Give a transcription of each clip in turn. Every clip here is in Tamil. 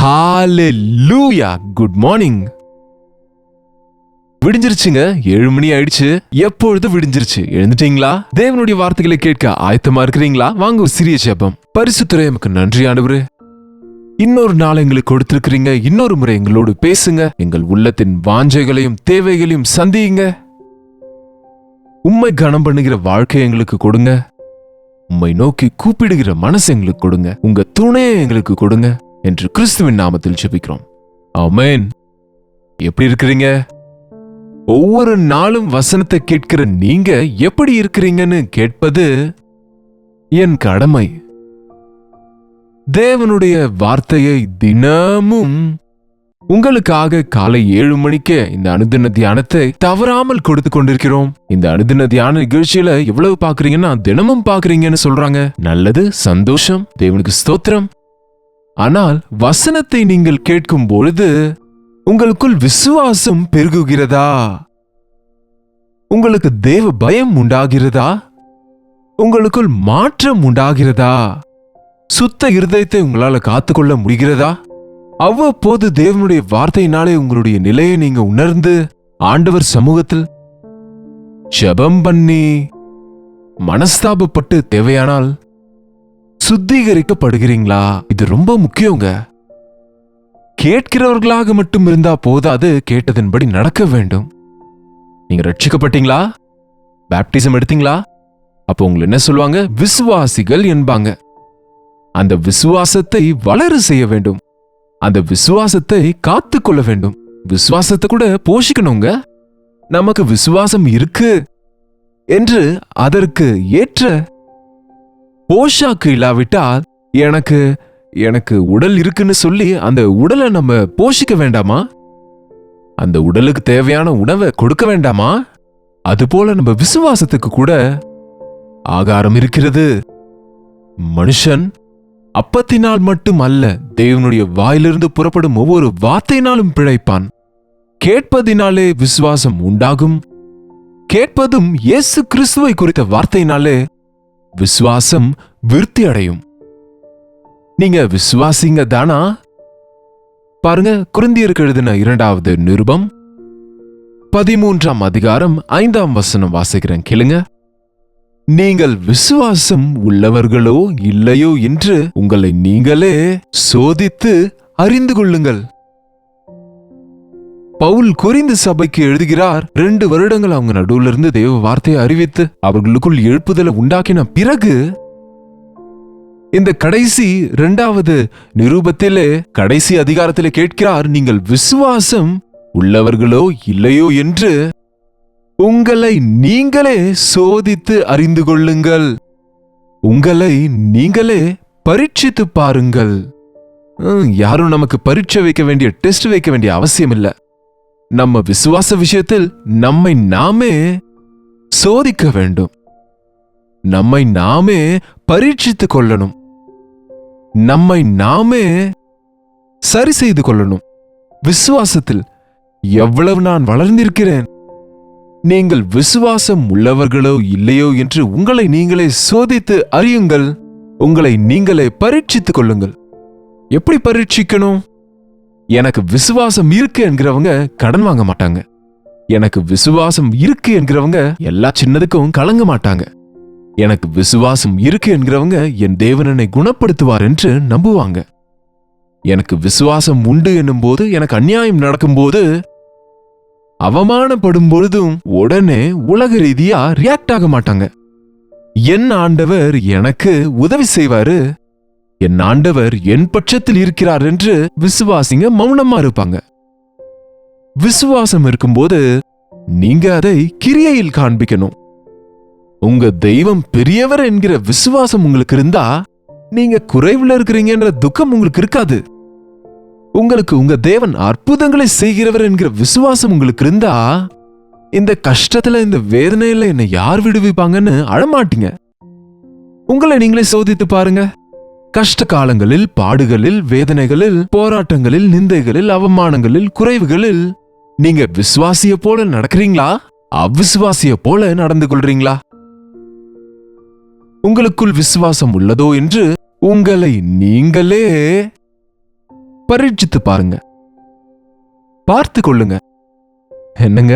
ஹalleluya. Good morning. விடிஞ்சிருச்சுங்க. 7 மணி ஆயிடுச்சு. எப்பொழுது விடிஞ்சிருச்சு. எழுந்துட்டீங்களா? தேவனுடைய வார்த்தைகளை கேட்க ஆயத்தமா இருக்கிறீங்களா? வாங்க ஒரு சிறிய ஜெபம். பரிசுத்தரே, எமக்கு நன்றி ஆண்டவரே. இன்னொரு நாள் எங்களுக்கு கொடுத்திருக்கிறீங்க. இன்னொரு முறை எங்களோடு பேசுங்க. எங்கள் உள்ளத்தின் வாஞ்சைகளையும் தேவைகளையும் சந்தியுங்க. உம்மை கனம் பண்ணுகிற வாழ்க்கை எங்களுக்கு கொடுங்க. உம்மை நோக்கி கூப்பிடுகிற மனசு எங்களுக்கு கொடுங்க. உங்க துணையை எங்களுக்கு கொடுங்க என்று கிறிஸ்துவின் நாமத்தில் ஜெபிக்கிறோம். ஆமென். எப்படி இருக்கிறீங்க? ஒவ்வொரு நாளும் வசனத்தை கேட்கிற நீங்க எப்படி இருக்கிறீங்கன்னு கேட்பது என் கடமை. தேவனுடைய வார்த்தையை தினமும் உங்களுக்காக காலை 7 மணிக்கு இந்த அனுதின தியானத்தை தவறாமல் கொடுத்து கொண்டிருக்கிறோம். இந்த அனுதின தியான நிகழ்ச்சியில எவ்வளவு பாக்குறீங்கன்னா தினமும் பாக்குறீங்கன்னு சொல்றாங்க. நல்லது, சந்தோஷம், தேவனுக்கு ஸ்தோத்திரம். ஆனால் வசனத்தை நீங்கள் கேட்கும் பொழுது உங்களுக்குள் விசுவாசம் பெருகுகிறதா? உங்களுக்கு தேவ பயம் உண்டாகிறதா? உங்களுக்குள் மாற்றம் உண்டாகிறதா? சுத்த இருதயத்தை உங்களால காத்துக்கொள்ள முடிகிறதா? அவ்வப்போது தேவனுடைய வார்த்தையினாலே உங்களுடைய நிலையை நீங்க உணர்ந்து ஆண்டவர் சமூகத்தில் ஜெபம் பண்ணி மனஸ்தாபப்பட்டு தேவையானால் சுத்திகரிக்கப்படுகிறீங்களா? இது ரொம்ப முக்கியங்க. கேட்கிறவர்களாக மட்டும் இருந்தா போதாது, கேட்டதன்படி நடக்க வேண்டும். நீங்க ரட்சிக்கப்பட்டீங்களா? பேப்டிசம் எடுத்தீங்களா? அப்போ உங்களை என்ன சொல்லுவாங்க? விசுவாசிகள் என்பாங்க. அந்த விசுவாசத்தை வளர செய்ய வேண்டும். அந்த விசுவாசத்தை காத்துக்கொள்ள வேண்டும். விசுவாசத்தை கூட போஷிக்கணுங்க. நமக்கு விசுவாசம் இருக்கு என்று அதற்கு ஏற்ற போஷாக்கு இல்லாவிட்டால் எனக்கு உடல் இருக்குன்னு சொல்லி அந்த உடலை நம்ம போஷிக்க வேண்டாமா? அந்த உடலுக்கு தேவையான உணவை கொடுக்க வேண்டாமா? அதுபோல நம்ம விசுவாசத்துக்கு கூட ஆகாரம் இருக்கிறது. மனுஷன் அப்பத்தினால் மட்டும் அல்ல, தேவனுடைய வாயிலிருந்து புறப்படும் ஒவ்வொரு வார்த்தையினாலும் பிழைப்பான். கேட்பதினாலே விசுவாசம் உண்டாகும். கேட்பதும் இயேசு கிறிஸ்துவை குறித்த வார்த்தையினாலே விசுவாசம் விருத்தி அடையும். நீங்க விசுவாசிங்க தானா? பாருங்க, கொரிந்தியருக்கு எழுதின 2வது நிருபம் 13ஆம் அதிகாரம் 5ஆம் வசனம் வாசிக்கிறேன், கேளுங்க. நீங்கள் விசுவாசம் உள்ளவர்களோ இல்லையோ என்று உங்களை நீங்களே சோதித்து அறிந்து கொள்ளுங்கள். பவுல் கொரிந்து சபைக்கு எழுதுகிறார். 2 வருடங்கள் அவங்க நடுவுல இருந்து தேவ வார்த்தையை அறிவித்து அவர்களுக்குள் எழுப்புதலை உண்டாக்கின பிறகு இந்த கடைசி 2வது நிரூபத்திலே கடைசி அதிகாரத்திலே கேட்கிறார், நீங்கள் விசுவாசம் உள்ளவர்களோ இல்லையோ என்று உங்களை நீங்களே சோதித்து அறிந்து கொள்ளுங்கள். உங்களை நீங்களே பரீட்சித்து பாருங்கள். யாரும் நமக்கு பரீட்சை வைக்க வேண்டிய, டெஸ்ட் வைக்க வேண்டிய அவசியம் இல்லை. நம்ம விசுவாச விஷயத்தில் நம்மை நாமே சோதிக்க வேண்டும். நம்மை நாமே பரீட்சித்துக் கொள்ளணும். நம்மை நாமே சரி செய்து கொள்ளணும். விசுவாசத்தில் எவ்வளவு நான் வளர்ந்திருக்கிறேன்? நீங்கள் விசுவாசம் உள்ளவர்களோ இல்லையோ என்று உங்களை நீங்களே சோதித்து அறியுங்கள். உங்களை நீங்களே பரீட்சித்துக் கொள்ளுங்கள். எப்படி பரீட்சிக்கணும்? எனக்கு விசுவாசம் இருக்கு என்கிறவங்க கடன் வாங்க மாட்டாங்க. எனக்கு விசுவாசம் இருக்கு என்கிறவங்க எல்லா சின்னதுக்கும் கலங்க மாட்டாங்க. எனக்கு விசுவாசம் இருக்கு என்கிறவங்க என் தேவன் என்னை குணப்படுத்துவார் என்று நம்புவாங்க. எனக்கு விசுவாசம் உண்டு என்னும் போது, எனக்கு அநியாயம் நடக்கும்போது, அவமானப்படும் பொழுதும் உடனே உலக ரீதியா ரியாக்ட் ஆக மாட்டாங்க. என் ஆண்டவர் எனக்கு உதவி செய்வாரு, என் ஆண்டவர் என் பட்சத்தில் இருக்கிறார் என்று விசுவாசிங்க மௌனமா இருப்பாங்க. விசுவாசம் இருக்கும்போது நீங்க அதை கிரியையில் காண்பிக்கணும். உங்க தெய்வம் பெரியவர் என்கிற விசுவாசம் உங்களுக்கு இருந்தா நீங்க குறைவுல இருக்கிறீங்கன்ற துக்கம் உங்களுக்கு இருக்காது. உங்களுக்கு உங்க தேவன் அற்புதங்களை செய்கிறவர் என்கிற விசுவாசம் உங்களுக்கு இருந்தா இந்த கஷ்டத்துல, இந்த வேதனையில என்னை யார் விடுவிப்பாங்கன்னு அழமாட்டீங்க. உங்களை நீங்களே சோதித்து பாருங்க. கஷ்ட காலங்களில், பாடுகளில், வேதனைகளில், போராட்டங்களில், நிந்தைகளில், அவமானங்களில், குறைவுகளில் நீங்க விசுவாசிய போல நடக்கிறீங்களா? அவ்விசுவாசிய போல நடந்து கொள்றீங்களா? உங்களுக்குள் விசுவாசம் உள்ளதோ என்று உங்களை நீங்களே பரீட்சித்து பாருங்க, பார்த்து கொள்ளுங்க. என்னங்க,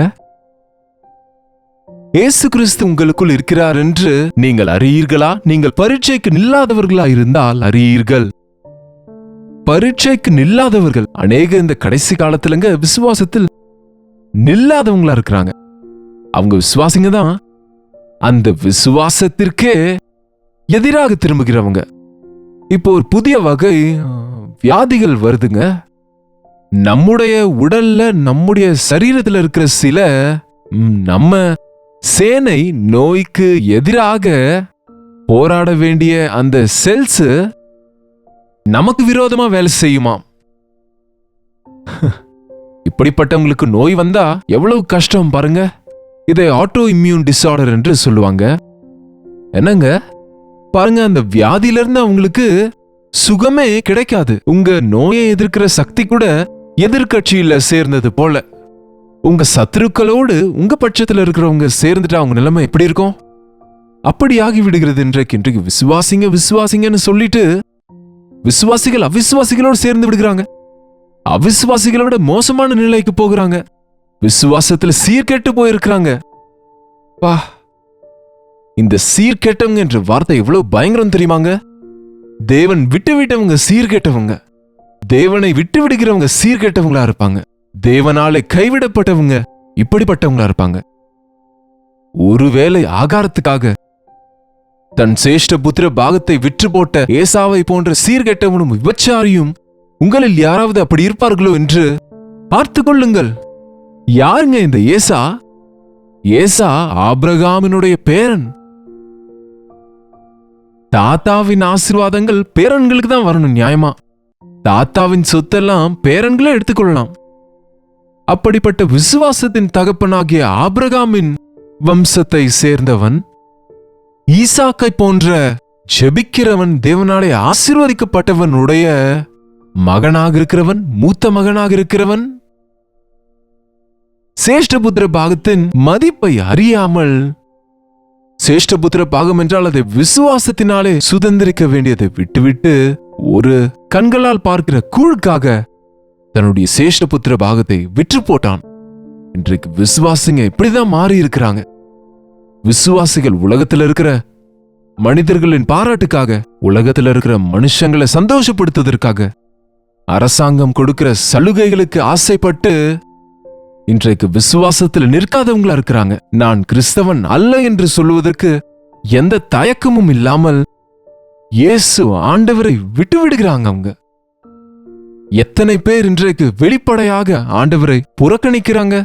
இயேசு கிறிஸ்து உங்களுக்குள் இருக்கிறார் என்று நீங்கள் அறியீர்களா? நீங்கள் பரீட்சைக்கு நில்லாதவர்களா இருந்தால் அறியீர்கள். பரீட்சைக்கு நில்லாதவர்கள் அநேக இந்த கடைசி காலத்துலங்க விசுவாசத்தில் நில்லாதவங்களா இருக்கிறாங்க. அவங்க விசுவாசிங்க தான், அந்த விசுவாசத்திற்கே எதிராக திரும்புகிறவங்க. இப்போ ஒரு புதிய வகை வியாதிகள் வருதுங்க. நம்முடைய உடல்ல, நம்முடைய சரீரத்தில் இருக்கிற சில நம்ம சேனை நோய்க்கு எதிராக போராட வேண்டிய அந்த செல்ஸ் நமக்கு விரோதமா வேலை செய்யுமாம். இப்படிப்பட்டவங்களுக்கு நோய் வந்தா எவ்வளவு கஷ்டம் பாருங்க. இதை ஆட்டோ இம்யூன் டிசார்டர் என்று சொல்லுவாங்க. என்னங்க பாருங்க, அந்த வியாதியிலிருந்து அவங்களுக்கு சுகமே கிடைக்காது. உங்க நோயை எதிர்க்கிற சக்தி கூட எதிர்கட்சியில சேர்ந்தது போல. உங்க சத்துருக்களோடு உங்க பட்சத்துல இருக்கிறவங்க சேர்ந்துட்டா அவங்க நிலைமை எப்படி இருக்கும்? அப்படி ஆகி விடுகிறது. இன்றைக்கு விசுவாசிங்க விசுவாசிங்கன்னு சொல்லிட்டு விசுவாசிகள் அவிசுவாசிகளோடு சேர்ந்து விடுகிறாங்க. அவிசுவாசிகளை விட மோசமான நிலைக்கு போகிறாங்க. விசுவாசத்துல சீர்கெட்டு போயிருக்கிறாங்க. பா, இந்த சீர்கெட்டவங்க என்ற வார்த்தை எவ்வளவு பயங்கரம் தெரியுமாங்க? தேவன் விட்டு விட்டவங்க சீர்கெட்டவங்க. தேவனை விட்டு விடுகிறவங்க சீர்கெட்டவங்களா இருப்பாங்க. தேவனாலே கைவிடப்பட்டவங்க இப்படிப்பட்டவங்களா இருப்பாங்க. ஒருவேளை ஆகாரத்துக்காக தன் சேஷ்ட புத்திர பாகத்தை விற்று போட்ட ஏசாவை போன்ற சீர்கெட்டவனும் விபச்சாரியும் உங்களில் யாராவது அப்படி இருப்பார்களோ என்று பார்த்து கொள்ளுங்கள். யாருங்க இந்த ஏசா? ஏசா ஆபிரகாமினுடைய பேரன். தாத்தாவின் ஆசீர்வாதங்கள் பேரன்களுக்கு தான் வரணும் நியாயமா. தாத்தாவின் சொத்தெல்லாம் பேரன்களே எடுத்துக்கொள்ளலாம். அப்படிப்பட்ட விசுவாசத்தின் தகப்பனாகிய ஆபிரகாமின் வம்சத்தை சேர்ந்தவன், ஈசாக்கை போன்ற ஜெபிக்கிறவன், தேவனாலே ஆசீர்வதிக்கப்பட்டவனுடைய மகனாக இருக்கிறவன், மூத்த மகனாக இருக்கிறவன், சேஷ்டபுத்திர பாகத்தின் மதிப்பை அறியாமல், சேஷ்டபுத்திர பாகம் என்றால் அதை விசுவாசத்தினாலே சுதந்திரிக்க வேண்டியதை விட்டுவிட்டு ஒரு கண்களால் பார்க்கிற கூழுக்காக தன்னுடைய சேஷ்டபுத்திர பாகத்தை விற்று போட்டான். இன்றைக்கு விசுவாசிங்க இப்படிதான் மாறி இருக்கிறாங்க. விசுவாசிகள் உலகத்தில் இருக்கிற மனிதர்களின் பாராட்டுக்காக, உலகத்தில் இருக்கிற மனுஷங்களை சந்தோஷப்படுத்துவதற்காக, அரசாங்கம் கொடுக்கிற சலுகைகளுக்கு ஆசைப்பட்டு இன்றைக்கு விசுவாசத்தில் நிற்காதவங்களா இருக்கிறாங்க. நான் கிறிஸ்தவன் அல்ல என்று சொல்லுவதற்கு எந்த தயக்கமும் இல்லாமல் இயேசு ஆண்டவரை விட்டு விடுகிறாங்க. அவங்க எத்தனை பேர் இன்றைக்கு வெளிப்படையாக ஆண்டவரை புறக்கணிக்கிறாங்க?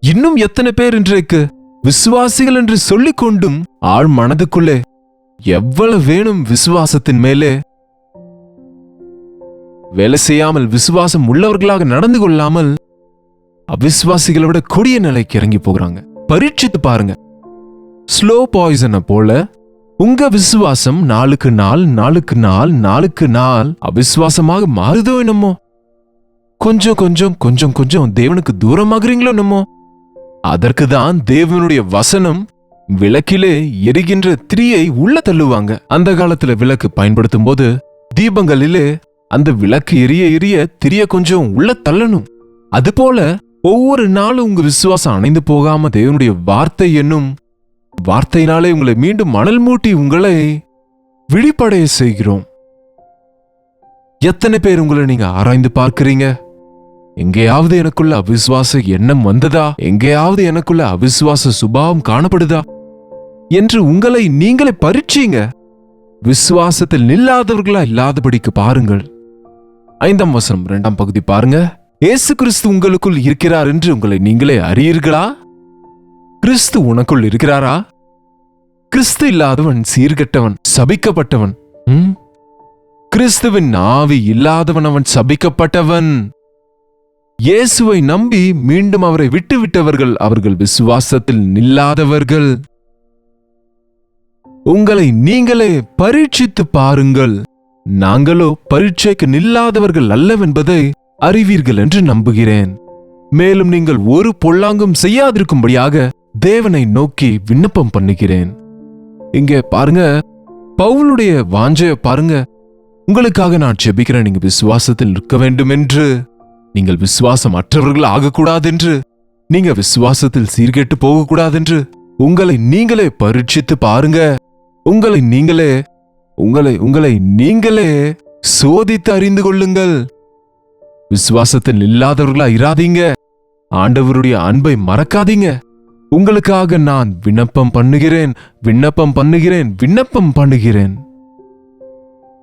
இன்னும் எத்தனை பேர் இன்றைக்கு விசுவாசிகள் என்று சொல்லிக் கொண்டும் ஆழ் மனதுக்குள்ளே எவ்வளவு வேணும் விசுவாசத்தின் மேலே வேலை செய்யாமல், விசுவாசம் உள்ளவர்களாக நடந்து கொள்ளாமல் அவிசுவாசிகளை விட கொடிய நிலைக்கு இறங்கி போகிறாங்க. பரீட்சித்து பாருங்க. ஸ்லோ பாய்சனை போல உங்க விசுவாசம் நாளுக்கு நாள் அவிசுவாசமாக மாறுதோ என்னமோ. கொஞ்சம் கொஞ்சம் தேவனுக்கு தூரமாகிறீங்களோ என்னமோ. அதற்கு தான் தேவனுடைய வசனம் விளக்கிலே எரிகின்ற திரியை உள்ள தள்ளுவாங்க. அந்த காலத்துல விளக்கு பயன்படுத்தும் போது தீபங்களிலே அந்த விளக்கு எரிய எரிய திரிய கொஞ்சம் உள்ள தள்ளணும். அதுபோல ஒவ்வொரு நாளும் உங்க விசுவாசம் அணைந்து போகாம தேவனுடைய வார்த்தை என்னும் வார்த்தையினாலே உங்களை மீண்டும் மணல் மூட்டி உங்களை விழிப்படைய செய்கிறோம். எத்தனை பேர் உங்களை நீங்க ஆராய்ந்து பார்க்கிறீங்க? எங்கேயாவது எனக்குள்ள அவிசுவாச எண்ணம் வந்ததா? எங்கேயாவது எனக்குள்ள அவிசுவாச சுபாவம் காணப்படுதா என்று உங்களை நீங்களே பரீட்சீங்க. விசுவாசத்தில் நில்லாதவர்களா இல்லாதபடிக்கு பாருங்கள். 5ஆம் வசனம் 2ஆம் பகுதி பாருங்க. இயேசு கிறிஸ்து உங்களுக்குள் இருக்கிறார் என்று உங்களை நீங்களே அறியீர்களா? கிறிஸ்து உனக்குள் இருக்கிறாரா? கிறிஸ்து இல்லாதவன் சீர்கெட்டவன், சபிக்கப்பட்டவன். கிறிஸ்துவின் ஆவி இல்லாதவன் அவன் சபிக்கப்பட்டவன். இயேசுவை நம்பி மீண்டும் அவரை விட்டுவிட்டவர்கள் அவர்கள் விசுவாசத்தில் நில்லாதவர்கள். உங்களை நீங்களே பரீட்சித்து பாருங்கள். நாங்களோ பரீட்சைக்கு நில்லாதவர்கள் அல்லவென்பதை அறிவீர்கள் என்று நம்புகிறேன். மேலும் நீங்கள் ஒரு பொல்லாங்கும் செய்யாதிருக்கும்படியாக தேவனை நோக்கி விண்ணப்பம் பண்ணுகிறேன். இங்க பாருங்க, பவுலுடைய வாஞ்சைய பாருங்க. உங்களுக்காக நான் ஜெபிக்கிறேன். நீங்க விசுவாசத்தில் இருக்க வேண்டும் என்று, நீங்கள் விசுவாசம் அற்றவர்கள் ஆகக்கூடாது என்று, நீங்க விசுவாசத்தில் சீர்கெட்டு போகக்கூடாது என்று உங்களை நீங்களே பரீட்சித்து பாருங்க. உங்களை நீங்களே சோதித்து அறிந்து கொள்ளுங்கள். விசுவாசத்தில் இல்லாதவர்களா இராதீங்க. ஆண்டவருடைய அன்பை மறக்காதீங்க. உங்களுக்காக நான் விண்ணப்பம் பண்ணுகிறேன்.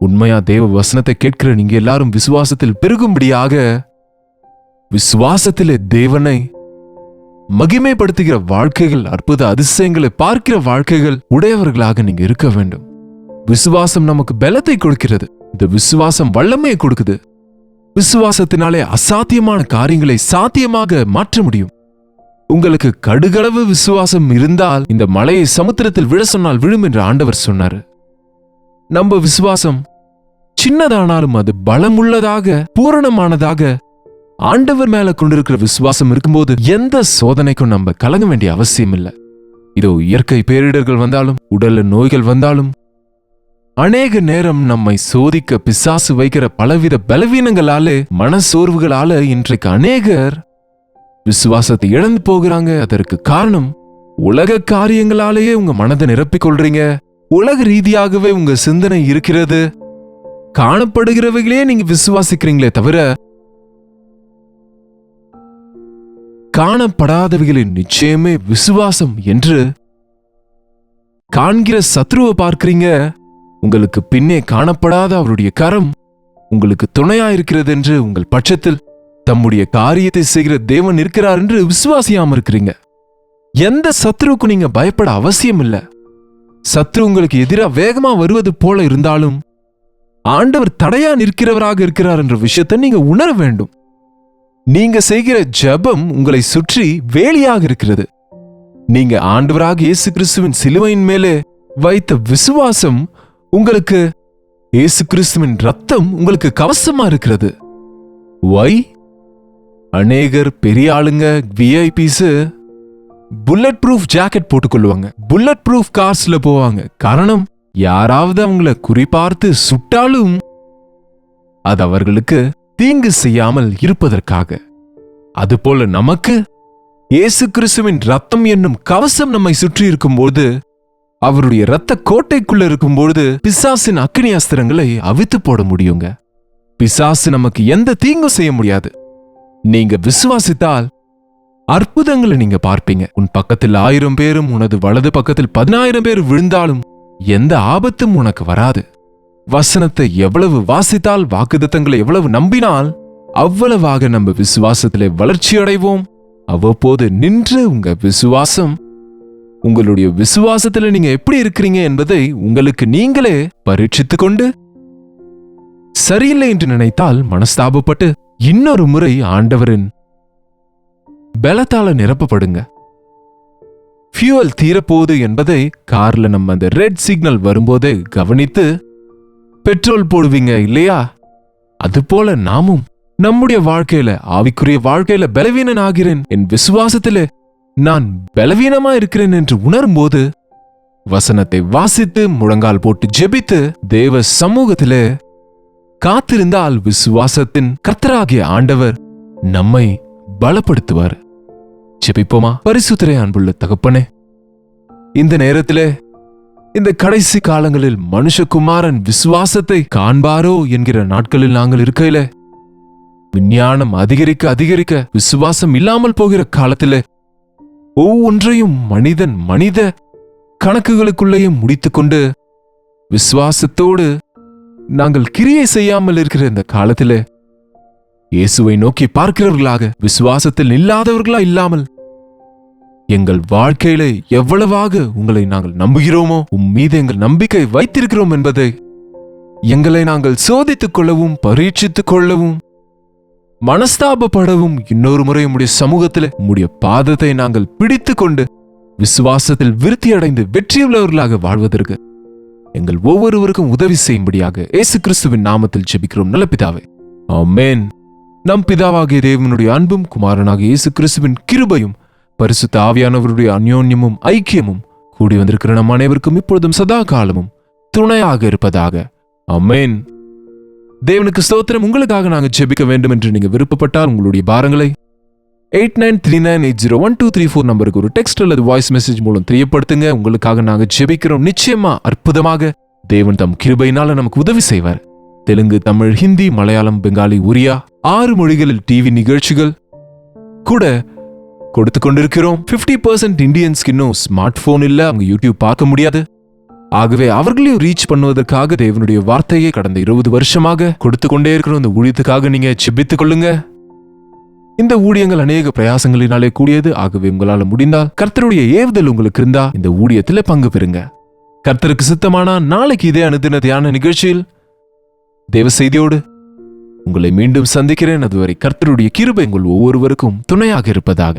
உண்மையா தேவ வசனத்தை கேட்கிற நீங்க எல்லாரும் விசுவாசத்தில் பெருகும்படியாக, விசுவாசத்திலே தேவனை மகிமைப்படுத்துகிற வாழ்க்கைகள், அற்புத அதிசயங்களை பார்க்கிற வாழ்க்கைகள் உடையவர்களாக நீங்க இருக்க வேண்டும். விசுவாசம் நமக்கு பலத்தை கொடுக்கிறது. இந்த விசுவாசம் வல்லமையை கொடுக்குது. விசுவாசத்தினாலே அசாத்தியமான காரியங்களை சாத்தியமாக மாற்ற முடியும். உங்களுக்கு கடுகளவு விசுவாசம் இருந்தால் இந்த மலையை சமுத்திரத்தில் விழ சொன்னால் விழும் என்று ஆண்டவர் சொன்னார். நம்ம விசுவாசம் சின்னதானாலும் அது பலமுள்ளதாக, பூரணமானதாக ஆண்டவர் மேல கொண்டிருக்கிற விசுவாசம் இருக்கும்போது எந்த சோதனைக்கும் நம்ம கலங்க வேண்டிய அவசியம் இல்லை. இதோ இயற்கை பேரிடர்கள் வந்தாலும், உடல்ல நோய்கள் வந்தாலும், அநேக நேரம் நம்மை சோதிக்க பிசாசு வைக்கிற பலவித பலவீனங்களாலே, மனசோர்வுகளால இன்றைக்கு அநேகர் விசுவாசத்தை இழந்து போகிறாங்க. அதற்கு காரணம், உலக காரியங்களாலேயே உங்க மனதை நிரப்பிக் கொள்றீங்க. உலக ரீதியாகவே உங்க சிந்தனை இருக்கிறது. காணப்படுகிறவைகளே நீங்க விசுவாசிக்கிறீங்களே தவிர காணப்படாதவைகளின் நிச்சயமே விசுவாசம் என்று காண்கிற சத்ருவை பார்க்கிறீங்க. உங்களுக்கு பின்னே காணப்படாத அவருடைய கரம் உங்களுக்கு துணையாயிருக்கிறது என்று, உங்கள் பட்சத்தில் தம்முடைய காரியத்தை செய்கிற தேவன் இருக்கிறார் என்று விசுவாசியாம இருக்கிறீங்க. எந்த சத்ருவுக்கும் நீங்க பயப்பட அவசியம் இல்லை. சத்ரு உங்களுக்கு எதிராக வேகமா வருவது போல இருந்தாலும் ஆண்டவர் தடையா நிற்கிறவராக இருக்கிறார் என்ற விஷயத்தை நீங்க உணர வேண்டும். நீங்க செய்கிற ஜெபம் உங்களை சுற்றி வேலியாக இருக்கிறது. நீங்க ஆண்டவராக இயேசு கிறிஸ்துவின் சிலுவையின் மேலே வைத்த விசுவாசம் உங்களுக்கு, இயேசு கிறிஸ்துவின் ரத்தம் உங்களுக்கு கவசமா இருக்கிறது. வை அநேகர் பெரிய ஆளுங்க, விஐபிஸ் புல்லட் ப்ரூஃப் ஜாக்கெட் போட்டுக்கொள்வாங்க, புல்லட் ப்ரூஃப் கார்ஸ்ல போவாங்க. காரணம், யாராவது அவங்கள குறிப்பார்த்து சுட்டாலும் அது அவர்களுக்கு தீங்கு செய்யாமல் இருப்பதற்காக. அதுபோல நமக்கு இயேசு கிறிஸ்துவின் ரத்தம் என்னும் கவசம் நம்மை சுற்றி இருக்கும்போது, அவருடைய இரத்த கோட்டைக்குள்ள இருக்கும்போது பிசாசின் அக்கினி அஸ்திரங்களை அவித்து போட முடியுங்க. பிசாசு நமக்கு எந்த தீங்கும் செய்ய முடியாது. நீங்க விசுவாசித்தால் அற்புதங்களை நீங்க பார்ப்பீங்க. உன் பக்கத்தில் 1000 பேரும் உனது வலது பக்கத்தில் 10,000 பேர் விழுந்தாலும் எந்த ஆபத்தும் உனக்கு வராது. வசனத்தை எவ்வளவு வாசித்தால், வாக்குத்தத்தங்களை எவ்வளவு நம்பினால் அவ்வளவாக நம்ம விசுவாசத்திலே வளர்ச்சி அடைவோம். அவ்வப்போது நின்று உங்க விசுவாசம், உங்களுடைய விசுவாசத்துல நீங்க எப்படி இருக்கிறீங்க என்பதை உங்களுக்கு நீங்களே பரீட்சித்துக் கொண்டு, சரியில்லை என்று நினைத்தால் மனஸ்தாபப்பட்டு இன்னொரு முறை ஆண்டவரின் பலத்தால நிரப்பப்படுங்க. ஃபியூவல் தீரப்போகுது என்பதை கார்ல நம்ம அந்த ரெட் சிக்னல் வரும்போதே கவனித்து பெட்ரோல் போடுவீங்க இல்லையா? அதுபோல நாமும் நம்முடைய வாழ்க்கையில, ஆவிக்குரிய வாழ்க்கையில பலவீனன் ஆகிறேன், என் விசுவாசத்திலே நான் பலவீனமா இருக்கிறேன் என்று உணரும்போது வசனத்தை வாசித்து முழங்கால் போட்டு ஜெபித்து தேவ சமூகத்திலே காத்திருந்தால் விசுவாசத்தின் கர்த்தராகிய ஆண்டவர் நம்மை பலப்படுத்துவார். ஜெபிப்போமா? பரிசுத்தரே, அன்புள்ள தகப்பனே, இந்த நேரத்திலே, இந்த கடைசி காலங்களில் மனுஷகுமாரன் விசுவாசத்தை காண்பாரோ என்கிற நாட்களில் நாங்கள் இருக்கையில, விஞ்ஞானம் அதிகரிக்க அதிகரிக்க விசுவாசம் இல்லாமல் போகிற காலத்திலே ஒவ்வொன்றையும் மனித கணக்குகளுக்குள்ளேயே முடித்துக்கொண்டு விசுவாசத்தோடு நாங்கள் கிரியை செய்யாமல் இருக்கிற இந்த காலத்திலே இயேசுவை நோக்கி பார்க்கிறவர்களாக, விசுவாசத்தில் இல்லாதவர்களா இல்லாமல், எங்கள் வாழ்க்கையில எவ்வளவாக உங்களை நாங்கள் நம்புகிறோமோ, மீது எங்கள் நம்பிக்கை வைத்திருக்கிறோம் என்பதை எங்களை நாங்கள் சோதித்துக் கொள்ளவும், பரீட்சித்துக் கொள்ளவும், மனஸ்தாபப்படவும், இன்னொரு முறை உம்முடைய சமூகத்தில் உம்முடைய பாதத்தை நாங்கள் பிடித்து கொண்டு விசுவாசத்தில் விருத்தியடைந்து வெற்றியுள்ளவர்களாக வாழ்வதற்கு எங்கள் ஒவ்வொருவருக்கும் உதவி செய்யும்படியாக இயேசு கிறிஸ்துவின் நாமத்தில் ஜெபிக்கிறோம் நல்ல பிதாவே, ஆமென். நம் பிதாவாகிய தேவனுடைய அன்பும் குமாரனாகிய இயேசு கிறிஸ்துவின் கிருபையும் பரிசுத்த ஆவியானவருடைய அந்யோன்யமும் ஐக்கியமும் கூடி வந்திருக்கிற நம் அனைவருக்கும் இப்பொழுதும் சதா காலமும் துணையாக இருப்பதாக. ஆமென். தேவனுக்கு ஸ்தோத்திரம். உங்களுக்காக நாங்க ஜெபிக்க வேண்டும் என்று நீங்க விருப்பப்பட்டால் உங்களுடைய பாரங்களை 8939801234 நம்பருக்கு ஒரு டெக்ஸ்ட் அல்லது வாய்ஸ் மெசேஜ் மூலம் தெரியப்படுத்துங்க. உங்களுக்காக நாங்க ஜெபிக்கிறோம். நிச்சயமா அற்புதமாக தேவன் தம் கிருபையினால நமக்கு உதவி செய்வார். தெலுங்கு, தமிழ், ஹிந்தி, மலையாளம், பெங்காலி, ஒரியா 6 மொழிகளில் டிவி நிகழ்ச்சிகள் கூட கொடுத்து கொண்டிருக்கிறோம். 50% இந்தியன்ஸ்க்கு இன்னும் ஸ்மார்ட் போன் இல்ல, அவங்க யூடியூப் பார்க்க முடியாது. ஆகவே அவர்களையும் ரீச் பண்ணுவதற்காக தேவனுடைய வார்த்தையை கடந்த 20 வருஷமாக கொடுத்து கொண்டே இருக்கிறோம். இந்த ஊழியத்துக்காக நீங்க ஜெபித்துக் கொள்ளுங்க. இந்த ஊழியங்கள் அநேக பிரயாசங்களினாலே கூடியது. ஆகவே உங்களால முடிந்தால் கர்த்தருடைய ஏவுதல் உங்களுக்கு இருந்தா இந்த ஊழியத்தில் பங்கு பெறுங்க. கர்த்தருக்கு சித்தமானா நாளைக்கு இதே அனுதின தியான நிகழ்ச்சியில் தேவ செய்தியோடு உங்களை மீண்டும் சந்திக்கிறேன். அதுவரை கர்த்தருடைய கிருபை உங்கள் ஒவ்வொருவருக்கும் துணையாக இருப்பதாக.